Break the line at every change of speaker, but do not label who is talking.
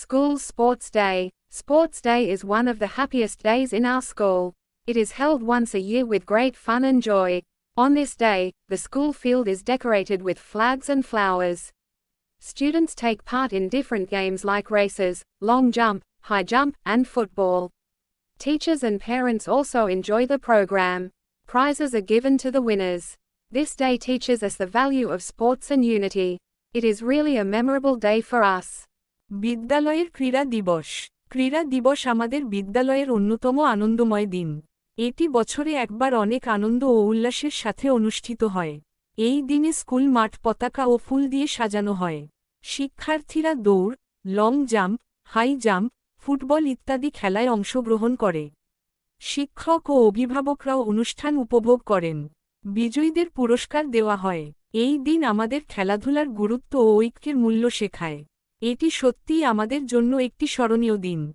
School Sports Day. Sports Day is one of the happiest days in our school. It is held once a year with great fun and joy. On this day, the school field is decorated with flags and flowers. Students take part in different games like races, long jump, high jump, and football. Teachers and parents also enjoy the program. Prizes are given to the winners. This day teaches us the value of sports and unity. It is really a memorable day for us.
বিদ্যালয়ের ক্রীড়া দিবস। ক্রীড়া দিবস আমাদের বিদ্যালয়ের অন্যতম আনন্দময় দিন। এটি বছরে একবার অনেক আনন্দ ও উল্লাসের সাথে অনুষ্ঠিত হয়। এই দিনে স্কুল মাঠ পতাকা ও ফুল দিয়ে সাজানো হয়। শিক্ষার্থীরা দৌড়, long jump, high jump, football ইত্যাদি খেলায় অংশগ্রহণ করে। শিক্ষক ও অভিভাবকরাও অনুষ্ঠান উপভোগ করেন। বিজয়ীদের পুরস্কার দেওয়া হয়। এই দিন আমাদের খেলাধুলার গুরুত্ব ও ঐক্যের মূল্য শেখায়। এটি সত্যিই আমাদের জন্য একটি স্মরণীয় দিন।